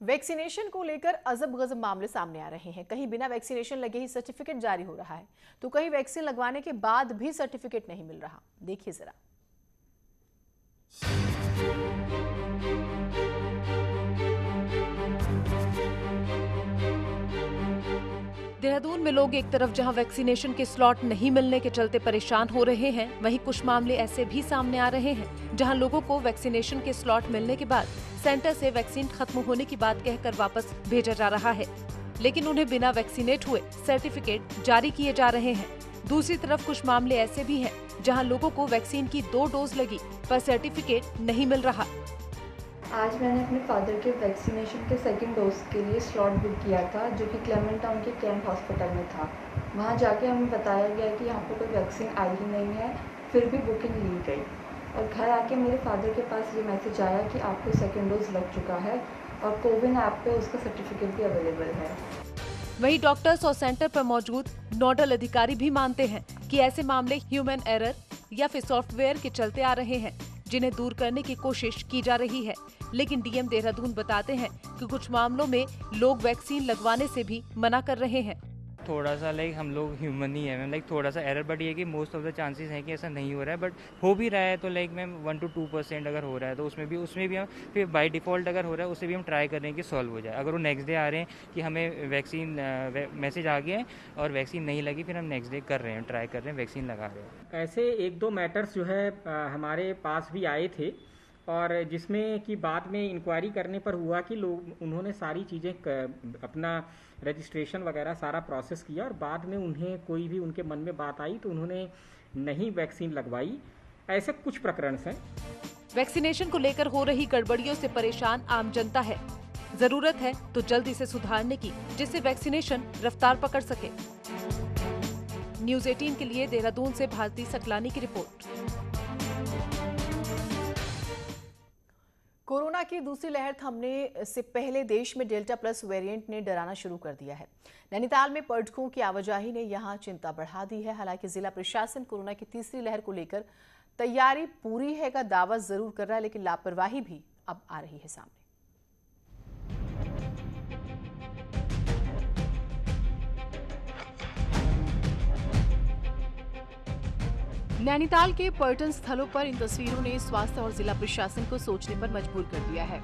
Vaccination को लेकर अजब गजब मामले सामने आ रहे हैं। कहीं बिना वैक्सीनेशन लगे ही सर्टिफिकेट जारी हो रहा है, तो कहीं वैक्सीन लगवाने के बाद भी सर्टिफिकेट नहीं मिल रहा। देखिए जरा। देहरादून में लोग एक तरफ जहां वैक्सीनेशन के स्लॉट नहीं मिलने के चलते परेशान हो रहे हैं, वहीं कुछ मामले ऐसे भी सामने आ रहे हैं जहां लोगों को वैक्सीनेशन के स्लॉट मिलने के बाद सेंटर से वैक्सीन खत्म होने की बात कहकर वापस भेजा जा रहा है, लेकिन उन्हें बिना वैक्सीनेट हुए सर्टिफिकेट जारी किए जा रहे हैं। दूसरी तरफ कुछ मामले ऐसे भी हैं जहां लोगों को वैक्सीन की 2 डोज लगी पर सर्टिफिकेट नहीं मिल रहा। आज मैंने अपने फादर के वैक्सीनेशन के सेकंड डोज के लिए स्लॉट बुक किया था, जो कि क्लेमेंट टाउन के कैंट हॉस्पिटल में था। वहाँ जाके हमें बताया गया कि यहाँ पे कोई वैक्सीन आई ही नहीं है, फिर भी बुकिंग ली गई। और घर आके मेरे फादर के पास ये मैसेज आया कि आपको सेकंड डोज लग चुका है और कोविन ऐप पे उसका सर्टिफिकेट भी अवेलेबल है। वहीं डॉक्टर्स और सेंटर पर मौजूद नोडल अधिकारी भी मानते हैं कि ऐसे मामले ह्यूमन एरर या फिर सॉफ्टवेयर के चलते आ रहे हैं, जिन्हें दूर करने की कोशिश की जा रही है। लेकिन डीएम देहरादून बताते हैं कि कुछ मामलों में लोग वैक्सीन लगवाने से भी मना कर रहे हैं। थोड़ा सा हम लोग ह्यूमन ही है मैम, थोड़ा सा एरर, बट ये कि मोस्ट ऑफ द चांसेस हैं कि ऐसा नहीं हो रहा है, बट हो भी रहा है तो मैम 1 to 2% अगर हो रहा है तो उसमें भी हम फिर बाय डिफ़ॉल्ट अगर हो रहा है उसे भी हम ट्राई कर रहे हैं कि सॉल्व हो जाए। अगर वो नेक्स्ट डे आ रहे हैं कि हमें वैक्सीन मैसेज आ गया है और वैक्सीन नहीं लगी, फिर हम नेक्स्ट डे कर रहे हैं, ट्राई कर रहे हैं, वैक्सीन लगा रहे हैं। ऐसे 1-2 मैटर्स जो है हमारे पास भी आए थे, और जिसमें कि बाद में इंक्वायरी करने पर हुआ कि लोग उन्होंने सारी चीज़ें अपना रजिस्ट्रेशन वगैरह सारा प्रोसेस किया और बाद में उन्हें कोई भी उनके मन में बात आई तो उन्होंने नहीं वैक्सीन लगवाई। ऐसे कुछ प्रकरण हैं। वैक्सीनेशन को लेकर हो रही गड़बड़ियों से परेशान आम जनता है। जरूरत है तो जल्द इसे सुधारने की, जिससे वैक्सीनेशन रफ्तार पकड़ सके। न्यूज़ 18 के लिए देहरादून से भारती सकलानी की रिपोर्ट। कोरोना की दूसरी लहर थमने से पहले देश में डेल्टा प्लस वेरिएंट ने डराना शुरू कर दिया है। नैनीताल में पर्यटकों की आवाजाही ने यहां चिंता बढ़ा दी है। हालांकि जिला प्रशासन कोरोना की तीसरी लहर को लेकर तैयारी पूरी है का दावा जरूर कर रहा है, लेकिन लापरवाही भी अब आ रही है सामने। नैनीताल के पर्यटन स्थलों पर इन तस्वीरों ने स्वास्थ्य और जिला प्रशासन को सोचने पर मजबूर कर दिया है।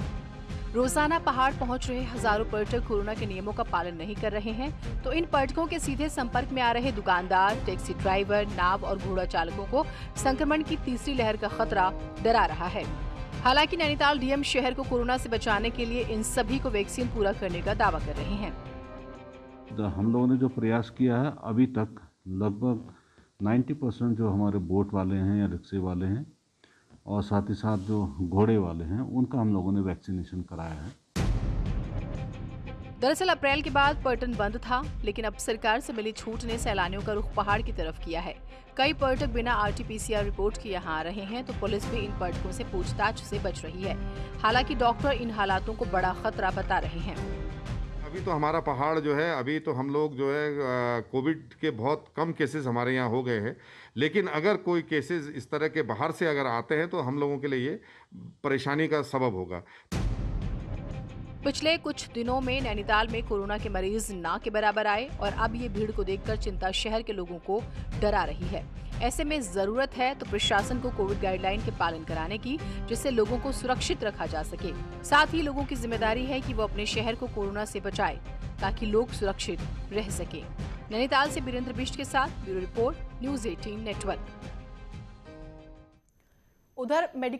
रोजाना पहाड़ पहुंच रहे हजारों पर्यटक कोरोना के नियमों का पालन नहीं कर रहे हैं, तो इन पर्यटकों के सीधे संपर्क में आ रहे दुकानदार, टैक्सी ड्राइवर, नाव और घोड़ा चालकों को संक्रमण की तीसरी लहर का खतरा डरा रहा है। हालांकि नैनीताल डीएम शहर को कोरोना से बचाने के लिए इन सभी को वैक्सीन पूरा करने का दावा कर रहे हैं। हम लोगों ने जो प्रयास किया है, अभी तक लगभग 90% जो हमारे बोट वाले हैं या रिक्शे वाले हैं और साथ ही साथ जो घोड़े वाले हैं, उनका हम लोगों ने वैक्सीनेशन कराया है। दरअसल अप्रैल के बाद पर्यटन बंद था, लेकिन अब सरकार से मिली छूट ने सैलानियों का रुख पहाड़ की तरफ किया है। कई पर्यटक बिना RT-PCR रिपोर्ट के यहाँ आ रहे हैं, तो पुलिस भी इन पर्यटकों से पूछताछ से बच रही है। हालांकि डॉक्टर इन हालातों को बड़ा खतरा बता रहे हैं। अभी तो हमारा पहाड़ जो है, अभी तो हम लोग जो है कोविड के बहुत कम केसेस हमारे यहाँ हो गए हैं, लेकिन अगर कोई केसेस इस तरह के बाहर से अगर आते हैं तो हम लोगों के लिए ये परेशानी का सबब होगा। पिछले कुछ दिनों में नैनीताल में कोरोना के मरीज ना के बराबर आए और अब ये भीड़ को देखकर चिंता शहर के लोगों को डरा रही है। ऐसे में जरूरत है तो प्रशासन को कोविड गाइडलाइन के पालन कराने की, जिससे लोगों को सुरक्षित रखा जा सके। साथ ही लोगों की जिम्मेदारी है कि वो अपने शहर को कोरोना से बचाए, ताकि लोग सुरक्षित रह सके। नैनीताल से बीरेंद्र बिष्ट के साथ ब्यूरो रिपोर्ट, न्यूज़ 18 नेटवर्क। उधर मेडिकल